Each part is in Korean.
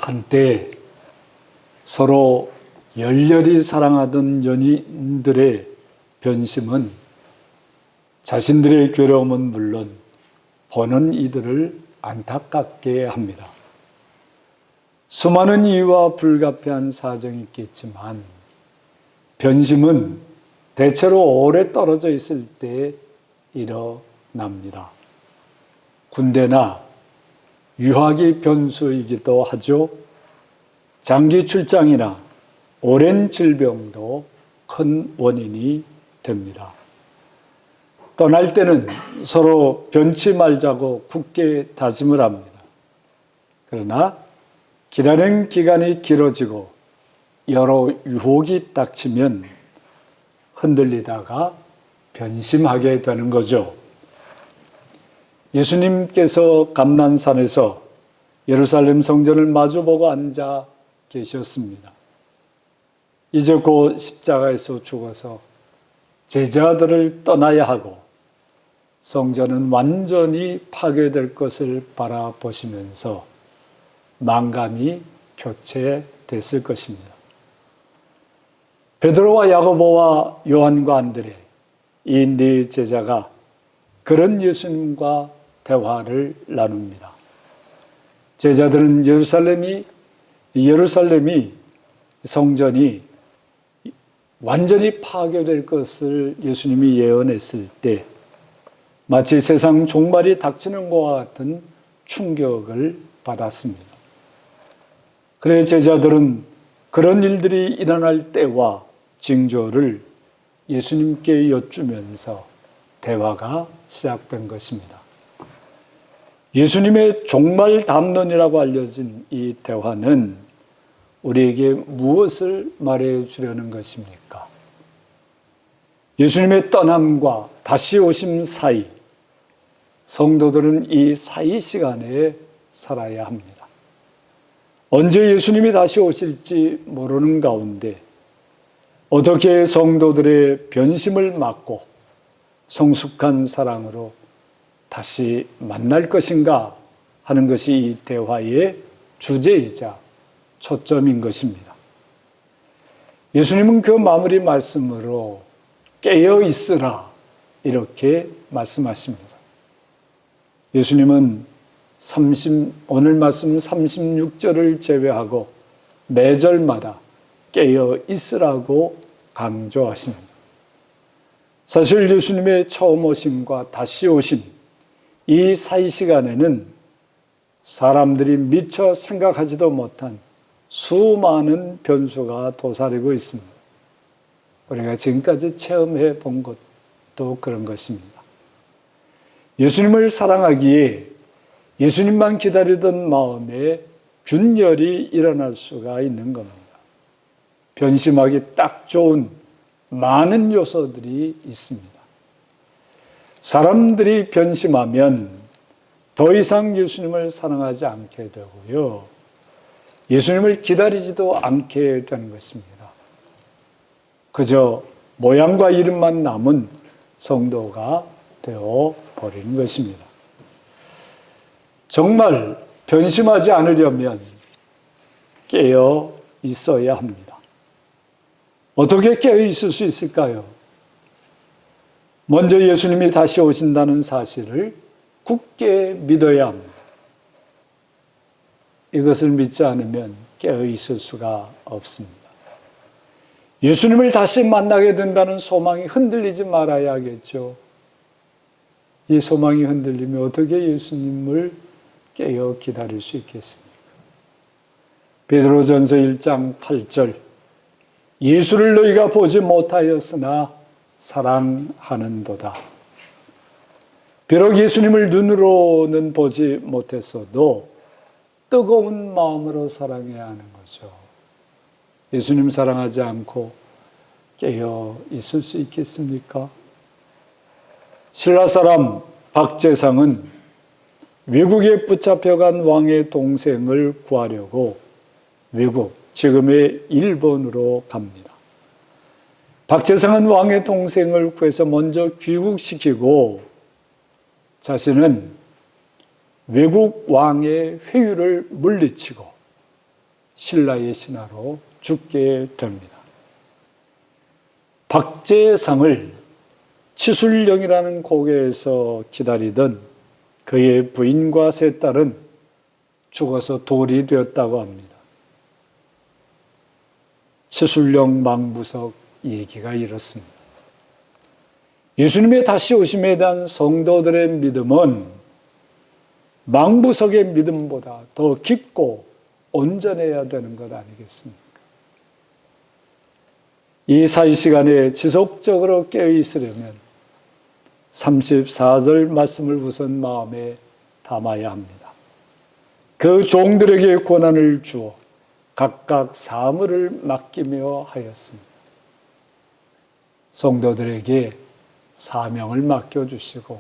한때 서로 열렬히 사랑하던 연인들의 변심은 자신들의 괴로움은 물론 보는 이들을 안타깝게 합니다. 수많은 이유와 불가피한 사정이 있겠지만 변심은 대체로 오래 떨어져 있을 때 일어납니다. 군대나 유학이 변수이기도 하죠. 장기 출장이나 오랜 질병도 큰 원인이 됩니다. 떠날 때는 서로 변치 말자고 굳게 다짐을 합니다. 그러나 기다리는 기간이 길어지고 여러 유혹이 닥치면 흔들리다가 변심하게 되는 거죠. 예수님께서 감난산에서 예루살렘 성전을 마주보고 앉아 계셨습니다. 이제 곧 십자가에서 죽어서 제자들을 떠나야 하고 성전은 완전히 파괴될 것을 바라보시면서 만감이 교체됐을 것입니다. 베드로와 야고보와 요한과 안드레, 이 네 제자가 그런 예수님과 대화를 나눕니다. 제자들은 예루살렘이 성전이 완전히 파괴될 것을 예수님이 예언했을 때 마치 세상 종말이 닥치는 것과 같은 충격을 받았습니다. 그래 제자들은 그런 일들이 일어날 때와 징조를 예수님께 여쭈면서 대화가 시작된 것입니다. 예수님의 종말 담론이라고 알려진 이 대화는 우리에게 무엇을 말해 주려는 것입니까? 예수님의 떠남과 다시 오심 사이, 성도들은 이 사이 시간에 살아야 합니다. 언제 예수님이 다시 오실지 모르는 가운데 어떻게 성도들의 변심을 막고 성숙한 사랑으로 다시 만날 것인가 하는 것이 이 대화의 주제이자 초점인 것입니다. 예수님은 그 마무리 말씀으로 깨어 있으라 이렇게 말씀하십니다. 예수님은 오늘 말씀 36절을 제외하고 매절마다 깨어 있으라고 강조하십니다. 사실 예수님의 처음 오심과 다시 오심, 이 사이 시간에는 사람들이 미처 생각하지도 못한 수많은 변수가 도사리고 있습니다. 우리가 지금까지 체험해 본 것도 그런 것입니다. 예수님을 사랑하기에 예수님만 기다리던 마음에 균열이 일어날 수가 있는 겁니다. 변심하기 딱 좋은 많은 요소들이 있습니다. 사람들이 변심하면 더 이상 예수님을 사랑하지 않게 되고요. 예수님을 기다리지도 않게 되는 것입니다. 그저 모양과 이름만 남은 성도가 되어 버리는 것입니다. 정말 변심하지 않으려면 깨어 있어야 합니다. 어떻게 깨어 있을 수 있을까요? 먼저 예수님이 다시 오신다는 사실을 굳게 믿어야 합니다. 이것을 믿지 않으면 깨어 있을 수가 없습니다. 예수님을 다시 만나게 된다는 소망이 흔들리지 말아야겠죠. 이 소망이 흔들리면 어떻게 예수님을 깨어 기다릴 수 있겠습니까? 베드로전서 1장 8절 예수를 너희가 보지 못하였으나 사랑하는도다. 비록 예수님을 눈으로는 보지 못했어도 뜨거운 마음으로 사랑해야 하는 거죠. 예수님 사랑하지 않고 깨어 있을 수 있겠습니까? 신라 사람 박재상은 외국에 붙잡혀간 왕의 동생을 구하려고 외국, 지금의 일본으로 갑니다. 박재상은 왕의 동생을 구해서 먼저 귀국시키고 자신은 외국 왕의 회유를 물리치고 신라의 신하로 죽게 됩니다. 박제상을 치술령이라는 고개에서 기다리던 그의 부인과 세 딸은 죽어서 돌이 되었다고 합니다. 치술령 망부석 얘기가 이렇습니다. 예수님의 다시 오심에 대한 성도들의 믿음은 망부석의 믿음보다 더 깊고 온전해야 되는 것 아니겠습니까? 이 사이 시간에 지속적으로 깨어 있으려면 34절 말씀을 우선 마음에 담아야 합니다. 그 종들에게 권한을 주어 각각 사물을 맡기며 하였습니다. 성도들에게 사명을 맡겨주시고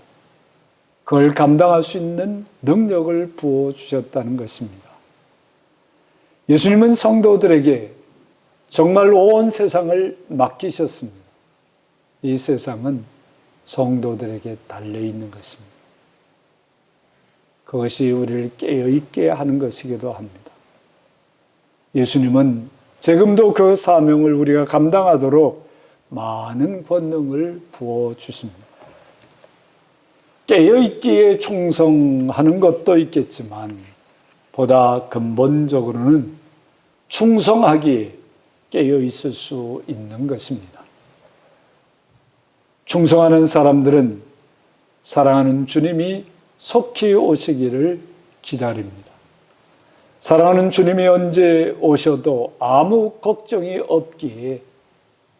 그걸 감당할 수 있는 능력을 부어주셨다는 것입니다. 예수님은 성도들에게 정말 온 세상을 맡기셨습니다. 이 세상은 성도들에게 달려있는 것입니다. 그것이 우리를 깨어있게 하는 것이기도 합니다. 예수님은 지금도 그 사명을 우리가 감당하도록 많은 권능을 부어주십니다. 깨어있기에 충성하는 것도 있겠지만 보다 근본적으로는 충성하기에 깨어있을 수 있는 것입니다. 충성하는 사람들은 사랑하는 주님이 속히 오시기를 기다립니다. 사랑하는 주님이 언제 오셔도 아무 걱정이 없기에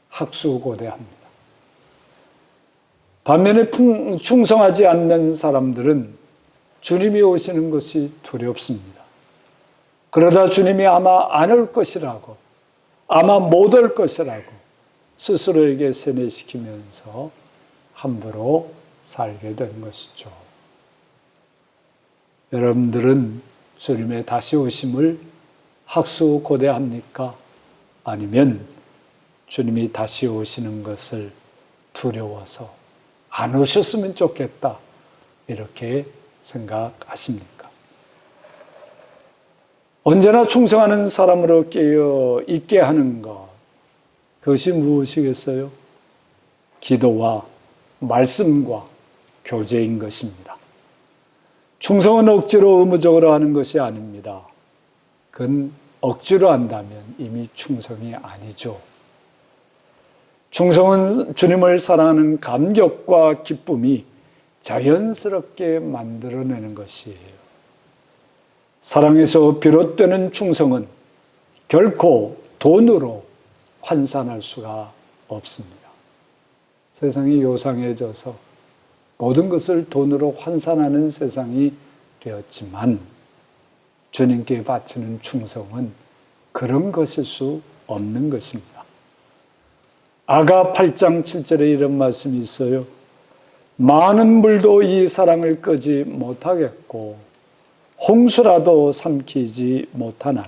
학수고대합니다. 반면에 충성하지 않는 사람들은 주님이 오시는 것이 두렵습니다. 그러다 주님이 아마 안 올 것이라고, 아마 못 올 것이라고 스스로에게 세뇌시키면서 함부로 살게 되는 것이죠. 여러분들은 주님의 다시 오심을 학수고대합니까? 아니면 주님이 다시 오시는 것을 두려워서 안 오셨으면 좋겠다 이렇게 생각하십니까? 언제나 충성하는 사람으로 깨어 있게 하는 것, 그것이 무엇이겠어요? 기도와 말씀과 교제인 것입니다. 충성은 억지로 의무적으로 하는 것이 아닙니다. 그건 억지로 한다면 이미 충성이 아니죠. 충성은 주님을 사랑하는 감격과 기쁨이 자연스럽게 만들어내는 것이에요. 사랑에서 비롯되는 충성은 결코 돈으로 환산할 수가 없습니다. 세상이 요상해져서 모든 것을 돈으로 환산하는 세상이 되었지만 주님께 바치는 충성은 그런 것일 수 없는 것입니다. 아가 8장 7절에 이런 말씀이 있어요. 많은 물도 이 사랑을 끄지 못하겠고 홍수라도 삼키지 못하나니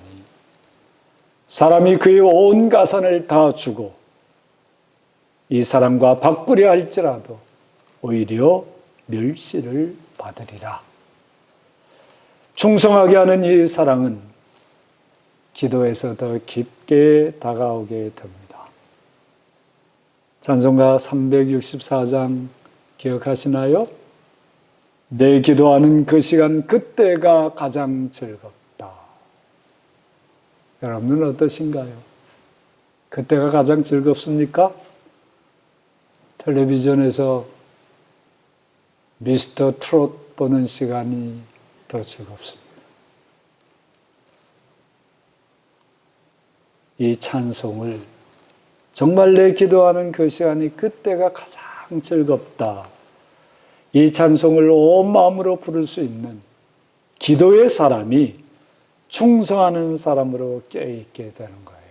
사람이 그의 온 가산을 다 주고 이 사람과 바꾸려 할지라도 오히려 멸시를 받으리라. 충성하게 하는 이 사랑은 기도에서 더 깊게 다가오게 됩니다. 찬송가 364장 기억하시나요? 내 기도하는 그 시간 그때가 가장 즐겁다. 여러분은 어떠신가요? 그때가 가장 즐겁습니까? 텔레비전에서 미스터 트롯 보는 시간이 더 즐겁습니다. 이 찬송을 정말 내 기도하는 그 시간이 그때가 가장 즐겁다. 이 찬송을 온 마음으로 부를 수 있는 기도의 사람이 충성하는 사람으로 깨어있게 되는 거예요.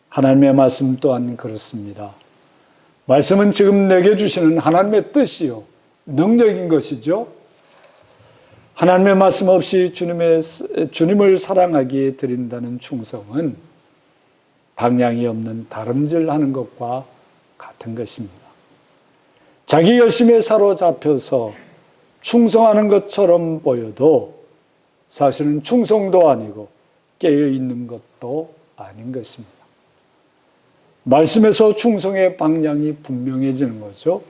하나님의 말씀 또한 그렇습니다. 말씀은 지금 내게 주시는 하나님의 뜻이요 능력인 것이죠. 하나님의 말씀 없이 주님을 사랑하기에 드린다는 충성은 방향이 없는 다름질하는 것과 같은 것입니다. 자기 열심에 사로잡혀서 충성하는 것처럼 보여도 사실은 충성도 아니고 깨어 있는 것도 아닌 것입니다. 말씀에서 충성의 방향이 분명해지는 거죠.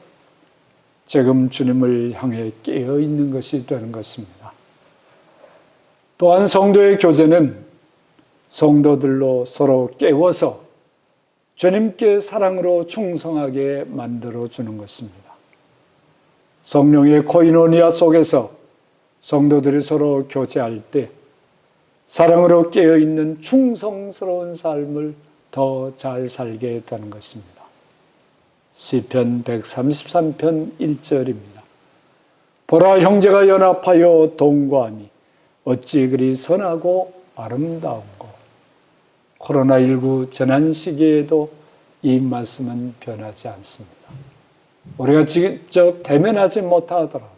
지금 주님을 향해 깨어 있는 것이 되는 것입니다. 또한 성도의 교제는 성도들로 서로 깨워서 주님께 사랑으로 충성하게 만들어주는 것입니다. 성령의 코이노니아 속에서 성도들이 서로 교제할 때 사랑으로 깨어있는 충성스러운 삶을 더 잘 살게 되는 것입니다. 시편 133편 1절입니다. 보라, 형제가 연합하여 동거하니 어찌 그리 선하고 아름다운고. 코로나19 재난 시기에도 이 말씀은 변하지 않습니다. 우리가 직접 대면하지 못하더라도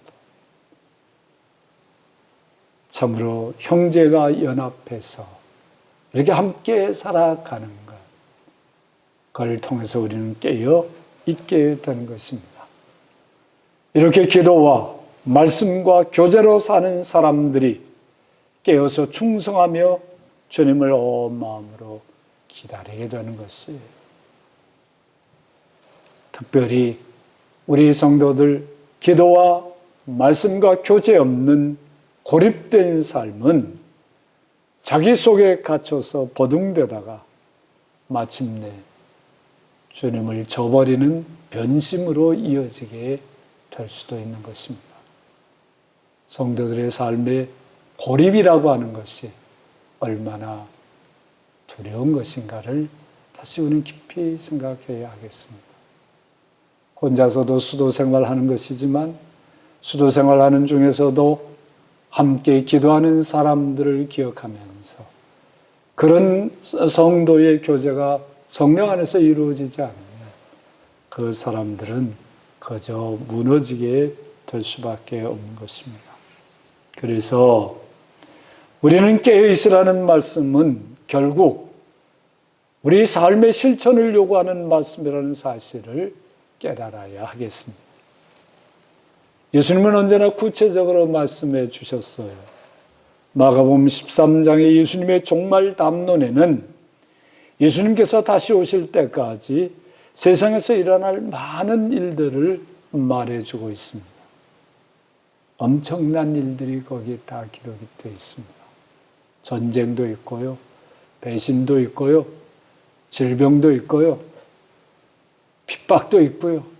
참으로 형제가 연합해서 이렇게 함께 살아가는 것, 그걸 통해서 우리는 깨어 있게 되는 것입니다. 이렇게 기도와 말씀과 교제로 사는 사람들이 깨어서 충성하며 주님을 온 마음으로 기다리게 되는 것이에요. 특별히 우리 성도들 기도와 말씀과 교제 없는 고립된 삶은 자기 속에 갇혀서 버둥대다가 마침내 주님을 저버리는 변심으로 이어지게 될 수도 있는 것입니다. 성도들의 삶의 고립이라고 하는 것이 얼마나 두려운 것인가를 다시 우리는 깊이 생각해야 하겠습니다. 혼자서도 수도 생활하는 것이지만 수도 생활하는 중에서도 함께 기도하는 사람들을 기억하면서 그런 성도의 교제가 성령 안에서 이루어지지 않으면 그 사람들은 그저 무너지게 될 수밖에 없는 것입니다. 그래서 우리는 깨어있으라는 말씀은 결국 우리 삶의 실천을 요구하는 말씀이라는 사실을 깨달아야 하겠습니다. 예수님은 언제나 구체적으로 말씀해 주셨어요. 마가복음 13장의 예수님의 종말 담론에는 예수님께서 다시 오실 때까지 세상에서 일어날 많은 일들을 말해주고 있습니다. 엄청난 일들이 거기에 다 기록이 되어 있습니다. 전쟁도 있고요, 배신도 있고요, 질병도 있고요, 핍박도 있고요.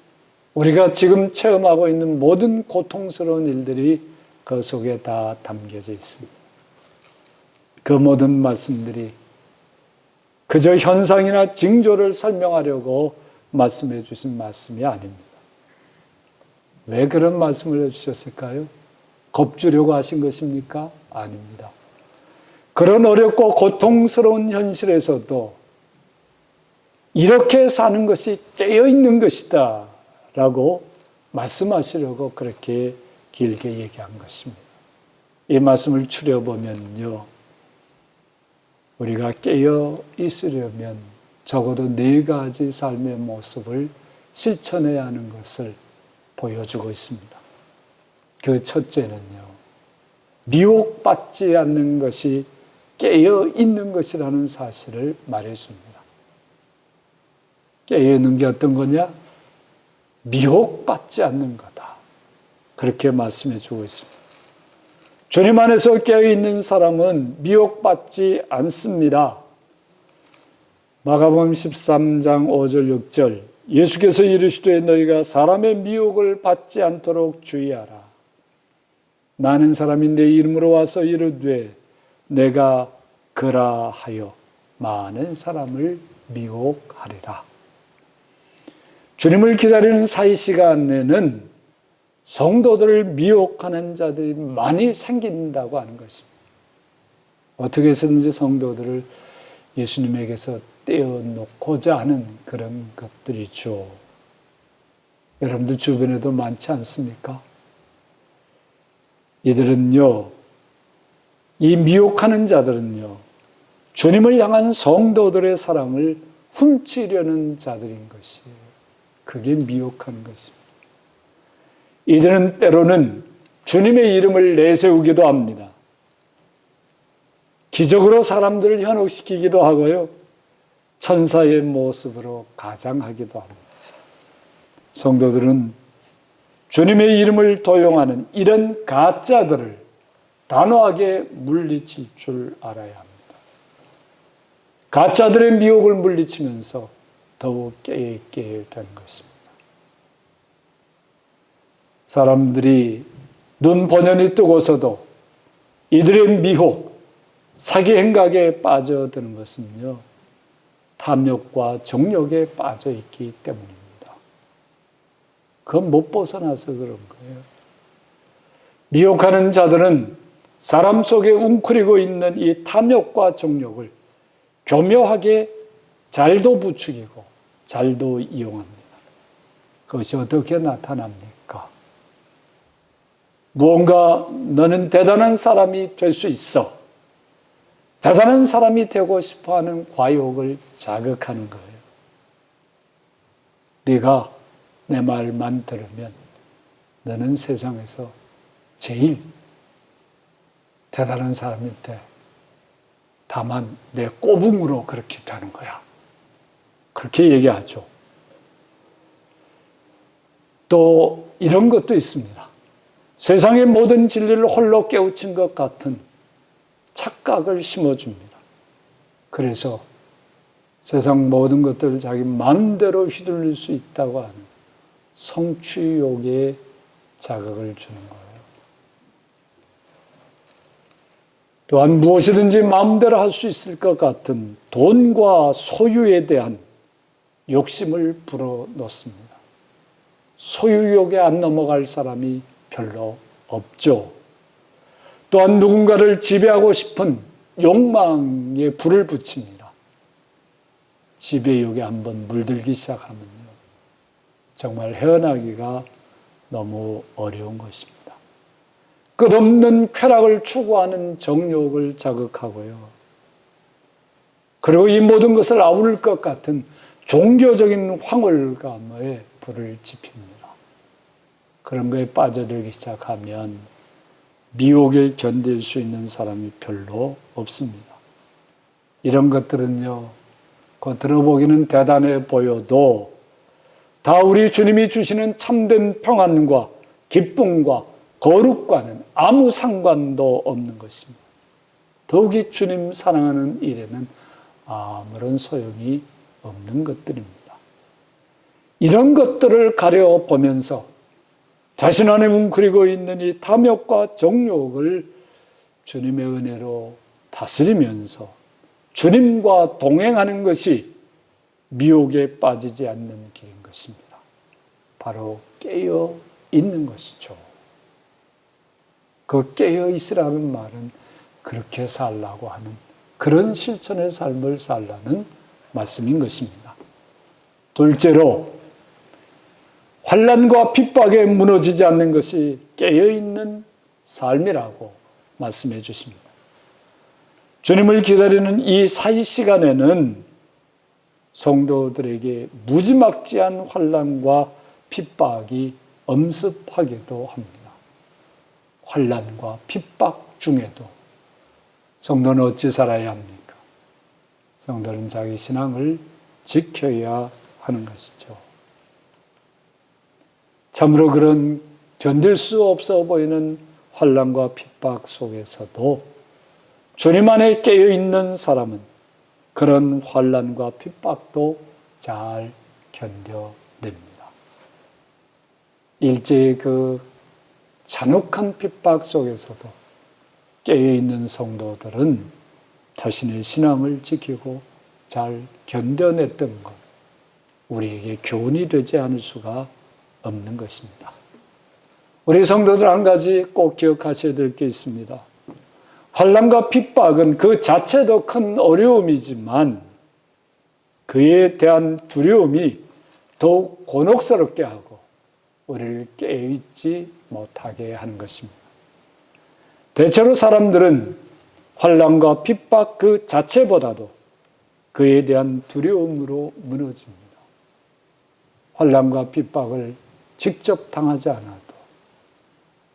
우리가 지금 체험하고 있는 모든 고통스러운 일들이 그 속에 다 담겨져 있습니다. 그 모든 말씀들이 그저 현상이나 징조를 설명하려고 말씀해 주신 말씀이 아닙니다. 왜 그런 말씀을 해주셨을까요? 겁주려고 하신 것입니까? 아닙니다. 그런 어렵고 고통스러운 현실에서도 이렇게 사는 것이 깨어있는 것이다 라고 말씀하시려고 그렇게 길게 얘기한 것입니다. 이 말씀을 추려보면요, 우리가 깨어 있으려면 적어도 4가지 삶의 모습을 실천해야 하는 것을 보여주고 있습니다. 그 첫째는요, 미혹받지 않는 것이 깨어 있는 것이라는 사실을 말해줍니다. 깨어 있는 게 어떤 거냐? 미혹받지 않는 거다. 그렇게 말씀해 주고 있습니다. 주님 안에서 깨어있는 사람은 미혹받지 않습니다. 마가복음 13장 5절 6절 예수께서 이르시되 너희가 사람의 미혹을 받지 않도록 주의하라. 많은 사람이 내 이름으로 와서 이르되 내가 그라 하여 많은 사람을 미혹하리라. 주님을 기다리는 사이 시간에는 성도들을 미혹하는 자들이 많이 생긴다고 하는 것입니다. 어떻게 해서든지 성도들을 예수님에게서 떼어놓고자 하는 그런 것들이죠. 여러분들 주변에도 많지 않습니까? 이들은요, 이 미혹하는 자들은요, 주님을 향한 성도들의 사랑을 훔치려는 자들인 것이에요. 그게 미혹하는 것입니다. 이들은 때로는 주님의 이름을 내세우기도 합니다. 기적으로 사람들을 현혹시키기도 하고요. 천사의 모습으로 가장하기도 합니다. 성도들은 주님의 이름을 도용하는 이런 가짜들을 단호하게 물리칠 줄 알아야 합니다. 가짜들의 미혹을 물리치면서 더욱 깨어있게 되는 것입니다. 사람들이 눈 번연히 뜨고서도 이들의 미혹, 사기 행각에 빠져드는 것은요, 탐욕과 정욕에 빠져 있기 때문입니다. 그건 못 벗어나서 그런 거예요. 미혹하는 자들은 사람 속에 웅크리고 있는 이 탐욕과 정욕을 교묘하게 잘도 부추기고 잘도 이용합니다. 그것이 어떻게 나타납니까? 무언가 너는 대단한 사람이 될 수 있어. 대단한 사람이 되고 싶어하는 과욕을 자극하는 거예요. 네가 내 말만 들으면 너는 세상에서 제일 대단한 사람이 돼. 다만 내 꼬붕으로 그렇게 되는 거야. 그렇게 얘기하죠. 또 이런 것도 있습니다. 세상의 모든 진리를 홀로 깨우친 것 같은 착각을 심어줍니다. 그래서 세상 모든 것들을 자기 마음대로 휘둘릴 수 있다고 하는 성취욕에 자극을 주는 거예요. 또한 무엇이든지 마음대로 할 수 있을 것 같은 돈과 소유에 대한 욕심을 불어넣습니다. 소유욕에 안 넘어갈 사람이 별로 없죠. 또한 누군가를 지배하고 싶은 욕망에 불을 붙입니다. 지배욕에 한번 물들기 시작하면요, 정말 헤어나기가 너무 어려운 것입니다. 끝없는 쾌락을 추구하는 정욕을 자극하고요. 그리고 이 모든 것을 아우를 것 같은 종교적인 황홀감에 불을 지핍니다. 그런 거에 빠져들기 시작하면 미혹을 견딜 수 있는 사람이 별로 없습니다. 이런 것들은요, 들어보기는 대단해 보여도 다 우리 주님이 주시는 참된 평안과 기쁨과 거룩과는 아무 상관도 없는 것입니다. 더욱이 주님 사랑하는 일에는 아무런 소용이 없는 것들입니다. 이런 것들을 가려보면서 자신 안에 웅크리고 있는 이 탐욕과 정욕을 주님의 은혜로 다스리면서 주님과 동행하는 것이 미혹에 빠지지 않는 길인 것입니다. 바로 깨어 있는 것이죠. 그 깨어 있으라는 말은 그렇게 살라고 하는, 그런 실천의 삶을 살라는 말씀인 것입니다. 둘째로, 환난과 핍박에 무너지지 않는 것이 깨어있는 삶이라고 말씀해 주십니다. 주님을 기다리는 이 사이 시간에는 성도들에게 무지막지한 환난과 핍박이 엄습하기도 합니다. 환난과 핍박 중에도 성도는 어찌 살아야 합니까? 성도는 자기 신앙을 지켜야 하는 것이죠. 참으로 그런 견딜 수 없어 보이는 환난과 핍박 속에서도 주님 안에 깨어있는 사람은 그런 환난과 핍박도 잘 견뎌냅니다. 일제의 그 잔혹한 핍박 속에서도 깨어있는 성도들은 자신의 신앙을 지키고 잘 견뎌냈던 것, 우리에게 교훈이 되지 않을 수가 없는 것입니다. 우리 성도들 한 가지 꼭 기억하셔야 될 게 있습니다. 환난과 핍박은 그 자체도 큰 어려움이지만 그에 대한 두려움이 더욱 곤혹스럽게 하고 우리를 깨어있지 못하게 하는 것입니다. 대체로 사람들은 환난과 핍박 그 자체보다도 그에 대한 두려움으로 무너집니다. 환난과 핍박을 직접 당하지 않아도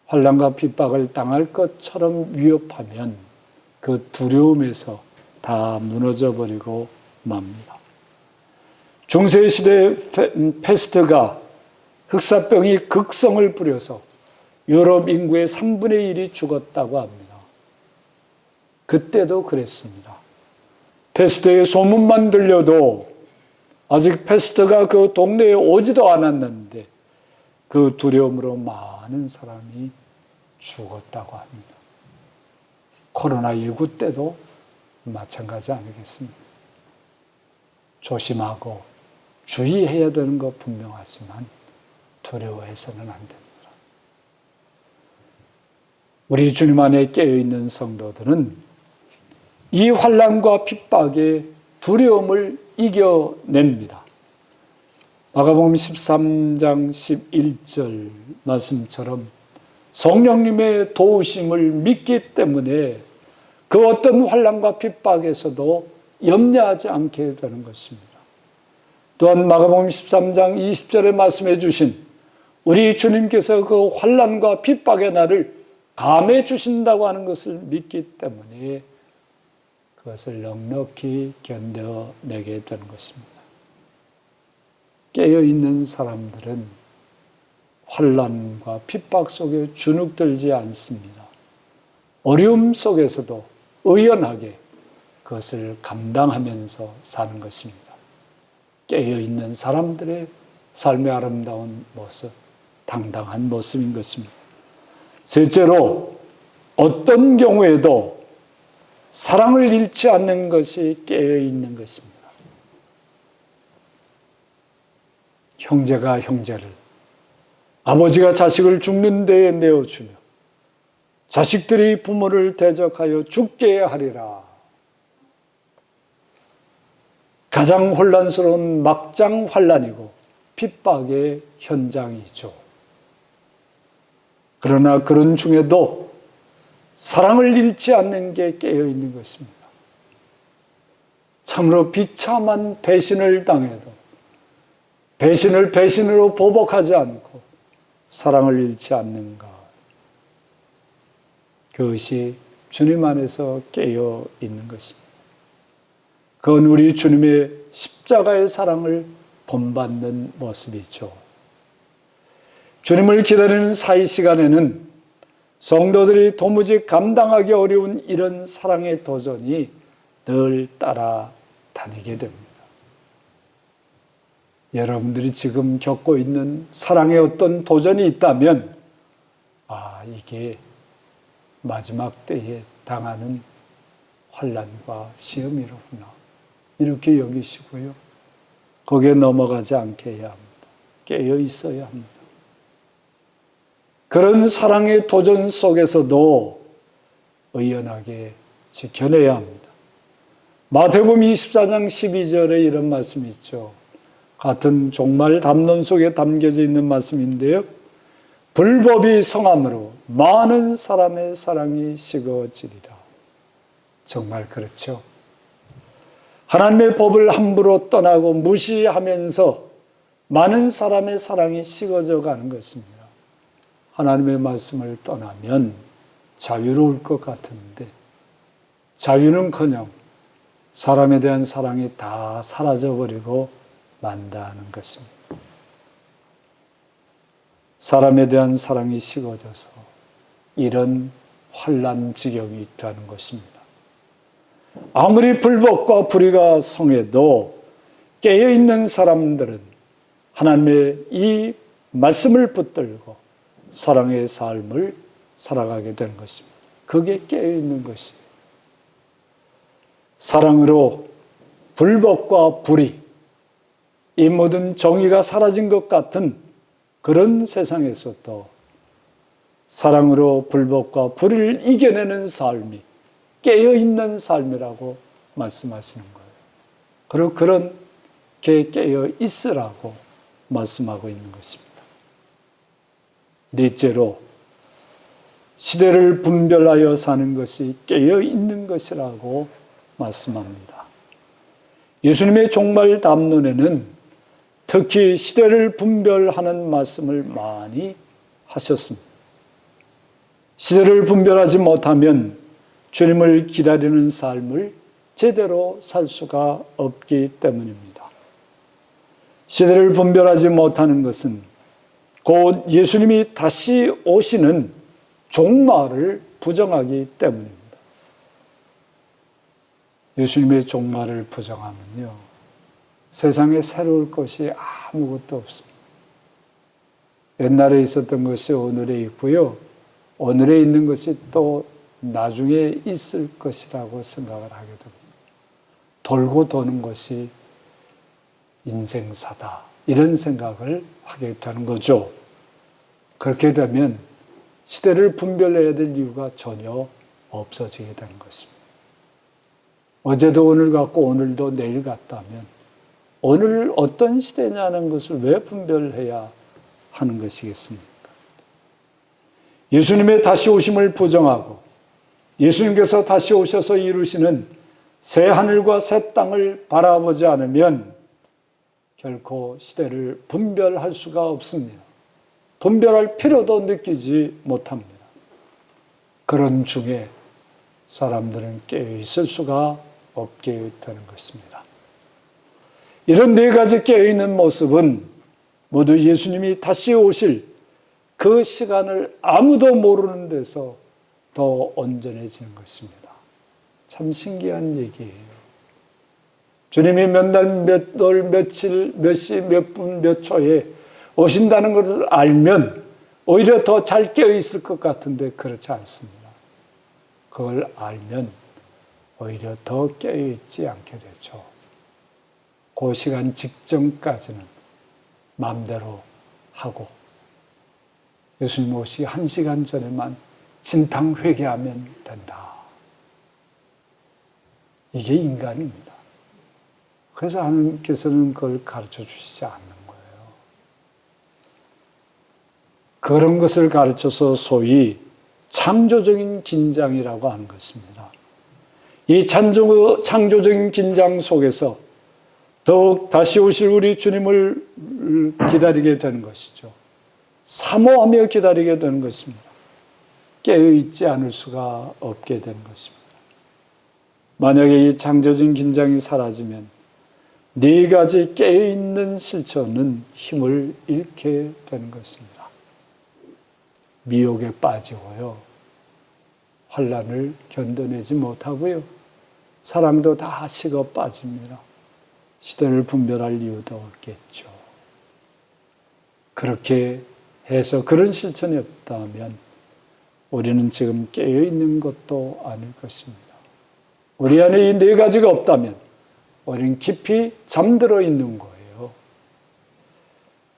환난과 핍박을 당할 것처럼 위협하면 그 두려움에서 다 무너져 버리고 맙니다. 중세시대 패스트가 흑사병이 극성을 부려서 유럽 인구의 3분의 1이 죽었다고 합니다. 그때도 그랬습니다. 패스트의 소문만 들려도 아직 패스트가 그 동네에 오지도 않았는데 그 두려움으로 많은 사람이 죽었다고 합니다. 코로나19 때도 마찬가지 아니겠습니까? 조심하고 주의해야 되는 거 분명하지만 두려워해서는 안 됩니다. 우리 주님 안에 깨어있는 성도들은 이 환난과 핍박의 두려움을 이겨냅니다. 마가복음 13장 11절 말씀처럼 성령님의 도우심을 믿기 때문에 그 어떤 환난과 핍박에서도 염려하지 않게 되는 것입니다. 또한 마가복음 13장 20절에 말씀해 주신 우리 주님께서 그 환난과 핍박의 날을 감해 주신다고 하는 것을 믿기 때문에 그것을 넉넉히 견뎌내게 되는 것입니다. 깨어있는 사람들은 환난과 핍박 속에 주눅들지 않습니다. 어려움 속에서도 의연하게 그것을 감당하면서 사는 것입니다. 깨어있는 사람들의 삶의 아름다운 모습, 당당한 모습인 것입니다. 셋째로 어떤 경우에도 사랑을 잃지 않는 것이 깨어있는 것입니다. 형제가 형제를, 아버지가 자식을 죽는 데에 내어주며 자식들이 부모를 대적하여 죽게 하리라. 가장 혼란스러운 막장 환난이고 핍박의 현장이죠. 그러나 그런 중에도 사랑을 잃지 않는 게 깨어있는 것입니다. 참으로 비참한 배신을 당해도 배신을 배신으로 보복하지 않고 사랑을 잃지 않는가. 그것이 주님 안에서 깨어있는 것입니다. 그건 우리 주님의 십자가의 사랑을 본받는 모습이죠. 주님을 기다리는 사이 시간에는 성도들이 도무지 감당하기 어려운 이런 사랑의 도전이 늘 따라다니게 됩니다. 여러분들이 지금 겪고 있는 사랑의 어떤 도전이 있다면 이게 마지막 때에 당하는 환난과 시험이로구나 이렇게 여기시고요. 거기에 넘어가지 않게 해야 합니다. 깨어 있어야 합니다. 그런 사랑의 도전 속에서도 의연하게 지켜내야 합니다. 마태복음 24장 12절에 이런 말씀이 있죠. 같은 종말 담론 속에 담겨져 있는 말씀인데요. 불법이 성함으로 많은 사람의 사랑이 식어지리라. 정말 그렇죠. 하나님의 법을 함부로 떠나고 무시하면서 많은 사람의 사랑이 식어져 가는 것입니다. 하나님의 말씀을 떠나면 자유로울 것 같은데 자유는커녕 사람에 대한 사랑이 다 사라져버리고 만다는 것입니다. 사람에 대한 사랑이 식어져서 이런 환난 지경이 있다는 것입니다. 아무리 불법과 불의가 성해도 깨어있는 사람들은 하나님의 이 말씀을 붙들고 사랑의 삶을 살아가게 되는 것입니다. 그게 깨어있는 것이에요. 사랑으로 불법과 불의, 이 모든 정의가 사라진 것 같은 그런 세상에서도 사랑으로 불법과 불의를 이겨내는 삶이 깨어있는 삶이라고 말씀하시는 거예요. 그리고 그렇게 깨어있으라고 말씀하고 있는 것입니다. 넷째로 시대를 분별하여 사는 것이 깨어있는 것이라고 말씀합니다. 예수님의 종말 담론에는 특히 시대를 분별하는 말씀을 많이 하셨습니다. 시대를 분별하지 못하면 주님을 기다리는 삶을 제대로 살 수가 없기 때문입니다. 시대를 분별하지 못하는 것은 곧 예수님이 다시 오시는 종말을 부정하기 때문입니다. 예수님의 종말을 부정하면요, 세상에 새로울 것이 아무것도 없습니다. 옛날에 있었던 것이 오늘에 있고요, 오늘에 있는 것이 또 나중에 있을 것이라고 생각을 하게 됩니다. 돌고 도는 것이 인생사다, 이런 생각을 하게 되는 거죠. 그렇게 되면 시대를 분별해야 될 이유가 전혀 없어지게 되는 것입니다. 어제도 오늘 같고 오늘도 내일 같다면 오늘 어떤 시대냐는 것을 왜 분별해야 하는 것이겠습니까? 예수님의 다시 오심을 부정하고 예수님께서 다시 오셔서 이루시는 새 하늘과 새 땅을 바라보지 않으면 결코 시대를 분별할 수가 없습니다. 분별할 필요도 느끼지 못합니다. 그런 중에 사람들은 깨어 있을 수가 없게 되는 것입니다. 이런 네 가지 깨어 있는 모습은 모두 예수님이 다시 오실 그 시간을 아무도 모르는 데서 더 온전해지는 것입니다. 참 신기한 얘기예요. 주님이 몇 날, 몇 월, 며칠, 몇 시, 몇 분, 몇 초에 오신다는 것을 알면 오히려 더 잘 깨어 있을 것 같은데 그렇지 않습니다. 그걸 알면 오히려 더 깨어 있지 않게 되죠. 그 시간 직전까지는 마음대로 하고 예수님 오시기 1시간 전에만 진탕 회개하면 된다. 이게 인간입니다. 그래서 하나님께서는 그걸 가르쳐 주시지 않는 거예요. 그런 것을 가르쳐서 소위 창조적인 긴장이라고 하는 것입니다. 이 창조적인 긴장 속에서 더욱 다시 오실 우리 주님을 기다리게 되는 것이죠. 사모하며 기다리게 되는 것입니다. 깨어있지 않을 수가 없게 되는 것입니다. 만약에 이 창조적인 긴장이 사라지면 네 가지 깨어있는 실천은 힘을 잃게 되는 것입니다. 미혹에 빠지고요, 환난을 견뎌내지 못하고요, 사랑도 다 식어 빠집니다. 시대를 분별할 이유도 없겠죠. 그렇게 해서 그런 실천이 없다면 우리는 지금 깨어있는 것도 아닐 것입니다. 우리 안에 이 네 가지가 없다면 우리는 깊이 잠들어 있는 거예요.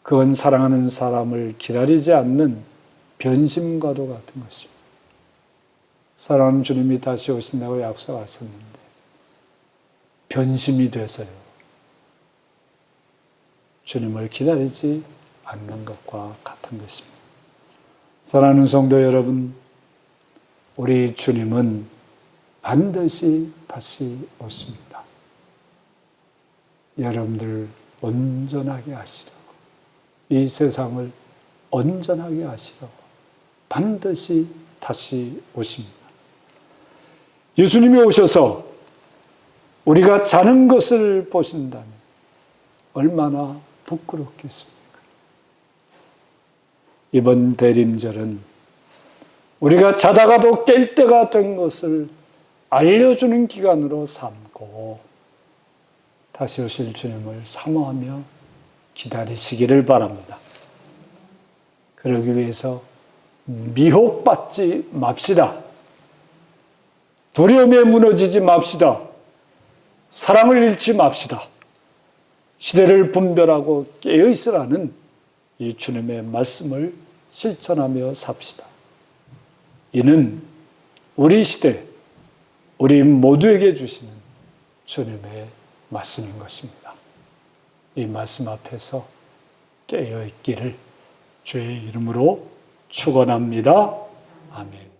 그건 사랑하는 사람을 기다리지 않는 변심과도 같은 것입니다. 사랑하는 주님이 다시 오신다고 약속하셨는데 변심이 돼서요, 주님을 기다리지 않는 것과 같은 것입니다. 사랑하는 성도 여러분, 우리 주님은 반드시 다시 오십니다. 여러분들 온전하게 하시라고, 이 세상을 온전하게 하시라고 반드시 다시 오십니다. 예수님이 오셔서 우리가 자는 것을 보신다면 얼마나 부끄럽겠습니까? 이번 대림절은 우리가 자다가도 깰 때가 된 것을 알려주는 기간으로 삼고 다시 오실 주님을 사모하며 기다리시기를 바랍니다. 그러기 위해서 미혹받지 맙시다. 두려움에 무너지지 맙시다. 사랑을 잃지 맙시다. 시대를 분별하고 깨어있으라는 이 주님의 말씀을 실천하며 삽시다. 이는 우리 시대, 우리 모두에게 주시는 주님의 말씀인 것입니다. 이 말씀 앞에서 깨어있기를 주의 이름으로 축원합니다. 아멘.